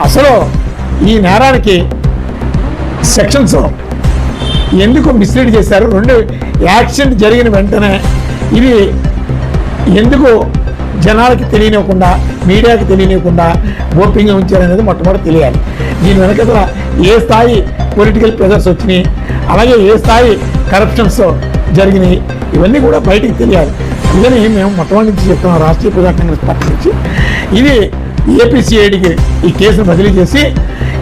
అసలు ఈ నేరానికి సెక్షన్స్ ఎందుకు మిస్లీడ్ చేశారు? రెండు యాక్సిడెంట్ జరిగిన వెంటనే ఇది ఎందుకు జనాలకి తెలియనివ్వకుండా, మీడియాకి తెలియనివ్వకుండా ఓపెన్గా ఉంచారనేది మొట్టమొదటి తెలియాలి. దీని వెనక ఏ స్థాయి పొలిటికల్ ప్రెజర్స్ వచ్చినాయి, అలాగే ఏ స్థాయి కరప్షన్స్ జరిగినాయి, ఇవన్నీ కూడా బయటికి తెలియాలి. అందుకని మేము మొట్టమొదటి నుంచి చెప్తున్నాం, రాష్ట్రీయ ప్రజా కాంగ్రెస్ పార్టీ నుంచి ఇది ఏపీసీఐడికి ఈ కేసును బదిలీ చేసి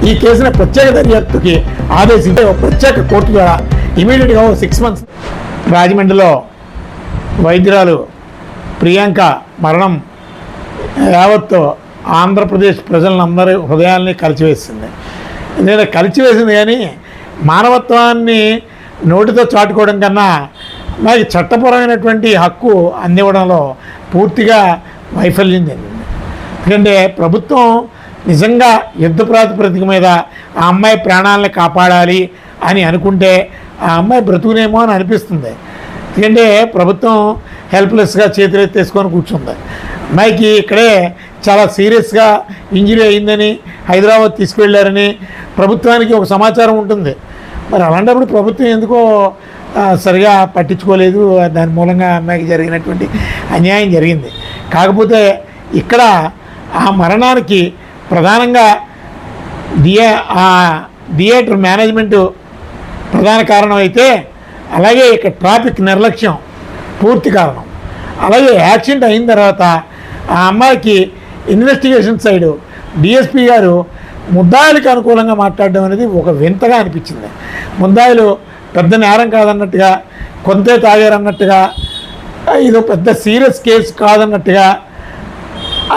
ఈ కేసును ప్రత్యేక దర్యాప్తుకి ఆదేశించి ప్రత్యేక కోర్టు ద్వారా ఇమీడియట్గా 6 months. రాజమండ్రిలో వైద్యురాలు ప్రియాంక మరణం యావత్తు ఆంధ్రప్రదేశ్ ప్రజలందరి హృదయాల్ని కలిచివేసింది. నేను కలిచివేసింది కానీ మానవత్వాన్ని నోటితో చాటుకోవడం కన్నా మనకి చట్టపరమైనటువంటి హక్కు అందివ్వడంలో పూర్తిగా వైఫల్యం చెందింది. ఎందుకంటే ప్రభుత్వం నిజంగా యుద్ధ ప్రాతిపదిక మీద ఆ అమ్మాయి ప్రాణాలను కాపాడాలి అని అనుకుంటే ఆ అమ్మాయి బ్రతుకునేమో అని అనిపిస్తుంది. ఎందుకంటే ప్రభుత్వం హెల్ప్లెస్గా చేతులెత్తేసుకొని కూర్చుంది. అమ్మాయికి ఇక్కడే చాలా సీరియస్గా ఇంజరీ అయిందని హైదరాబాద్ తీసుకువెళ్ళారని ప్రభుత్వానికి ఒక సమాచారం ఉంటుంది. మరి అలాంటప్పుడు ప్రభుత్వం ఎందుకో సరిగా పట్టించుకోలేదు. దాని మూలంగా అమ్మాయికి జరిగినటువంటి అన్యాయం జరిగింది. కాకపోతే ఇక్కడ ఆ మరణానికి ప్రధానంగా థియేటర్ మేనేజ్మెంటు ప్రధాన కారణం అయితే, అలాగే ఇక్కడ ట్రాఫిక్ నిర్లక్ష్యం పూర్తి కారణం. అలాగే యాక్సిడెంట్ అయిన తర్వాత ఆ అమ్మాయికి ఇన్వెస్టిగేషన్ సైడు డిఎస్పీ గారు ముద్దాయిలకు అనుకూలంగా మాట్లాడడం అనేది ఒక వింతగా అనిపించింది. ముద్దాయిలు పెద్ద నేరం కాదన్నట్టుగా, కొంతే తాగారన్నట్టుగా, ఇదో పెద్ద సీరియస్ కేసు కాదన్నట్టుగా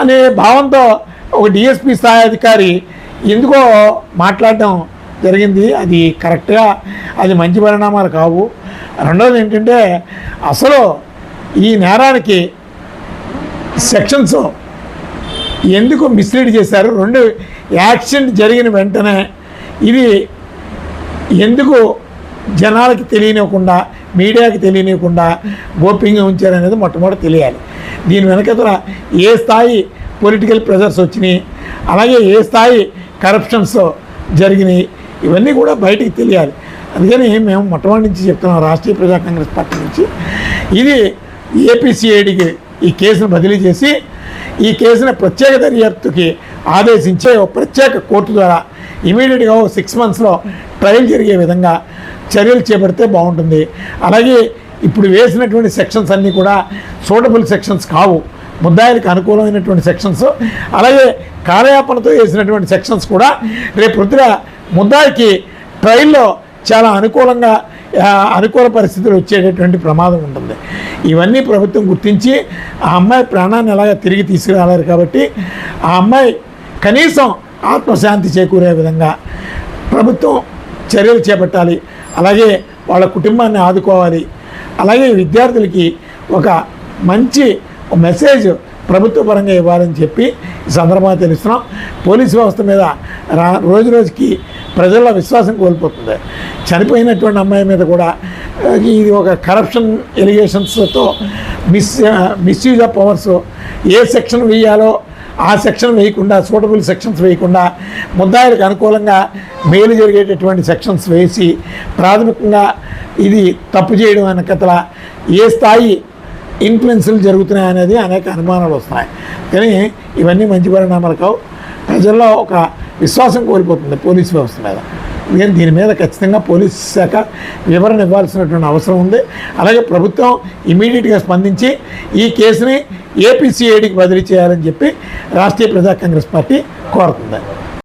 అనే భావంతో ఒక డిఎస్పీ స్థాయి అధికారి ఎందుకో మాట్లాడడం జరిగింది. అది కరెక్ట్గా, అది మంచి పరిణామాలు కావు. రెండవది ఏంటంటే, అసలు ఈ నేరానికి సెక్షన్స్ ఎందుకు మిస్లీడ్ చేశారు? రెండు యాక్సిడెంట్ జరిగిన వెంటనే ఇది ఎందుకు జనాలకి తెలియనివ్వకుండా, మీడియాకి తెలియనివ్వకుండా ఓపెన్గా ఉంచారనేది మొట్టమొదటి తెలియాలి. దీని వెనక ఏ స్థాయి పొలిటికల్ ప్రెజర్స్ వచ్చినాయి, అలాగే ఏ స్థాయి కరప్షన్స్ జరిగినాయి, ఇవన్నీ కూడా బయటికి తెలియాలి. అందుకని మేము మొట్టమొదటి నుంచి చెప్తున్నాం, రాష్ట్రీయ ప్రజా కాంగ్రెస్ పార్టీ నుంచి ఇది ఏపీసీఐడికి ఈ కేసును బదిలీ చేసి ఈ కేసును ప్రత్యేక దర్యాప్తుకి ఆదేశించే ప్రత్యేక కోర్టు ద్వారా ఇమీడియట్గా 6 months ట్రయల్ జరిగే విధంగా చర్యలు చేపడితే బాగుంటుంది. అలాగే ఇప్పుడు వేసినటువంటి సెక్షన్స్ అన్నీ కూడా సూటబుల్ సెక్షన్స్ కావు, ముద్దాయిలకు అనుకూలమైనటువంటి సెక్షన్స్. అలాగే కాలయాపనతో వేసినటువంటి సెక్షన్స్ కూడా రేపు పొద్దున ముద్దాయికి ట్రయల్లో చాలా అనుకూల పరిస్థితులు వచ్చేటటువంటి ప్రమాదం ఉంటుంది. ఇవన్నీ ప్రభుత్వం గుర్తించి ఆ అమ్మాయి ప్రాణాన్ని ఎలాగ తిరిగి తీసుకురాలేరు కాబట్టి ఆ అమ్మాయి కనీసం ఆత్మశాంతి చేకూరే విధంగా ప్రభుత్వం చర్యలు చేపట్టాలి. అలాగే వాళ్ళ కుటుంబాన్ని ఆదుకోవాలి. అలాగే విద్యార్థులకి ఒక మంచి మెసేజ్ ప్రభుత్వ పరంగా ఇవ్వాలని చెప్పి ఈ సందర్భంగా తెలుస్తున్నాం. పోలీసు వ్యవస్థ మీద రోజు రోజుకి ప్రజల విశ్వాసం కోల్పోతుంది. చనిపోయినటువంటి అమ్మాయి మీద కూడా ఇది ఒక కరప్షన్ ఎలిగేషన్స్తో మిస్యూజ్ ఆఫ్ పవర్స్, ఏ సెక్షన్ వేయాలో ఆ సెక్షన్ వేయకుండా, సూటబుల్ సెక్షన్స్ వేయకుండా ముద్దాయిలకు అనుకూలంగా మేలు జరిగేటటువంటి సెక్షన్స్ వేసి ప్రాథమికంగా ఇది తప్పు చేయడం అనే కథల ఏ స్థాయి ఇన్ఫ్లుయెన్స్లు జరుగుతున్నాయనేది అనేక అనుమానాలు వస్తున్నాయి. కానీ ఇవన్నీ మంచి పరిణామాలు కావు. ప్రజల్లో ఒక విశ్వాసం కోల్పోతుంది పోలీసు వ్యవస్థ మీద. నేను దీని మీద ఖచ్చితంగా పోలీస్ శాఖ వివరణ ఇవ్వాల్సినటువంటి అవసరం ఉంది. అలాగే ప్రభుత్వం ఇమీడియట్గా స్పందించి ఈ కేసుని ఏపీసీఐడికి బదిలీ చేయాలని చెప్పి రాష్ట్రీయ ప్రజా కాంగ్రెస్ పార్టీ కోరుతుంది.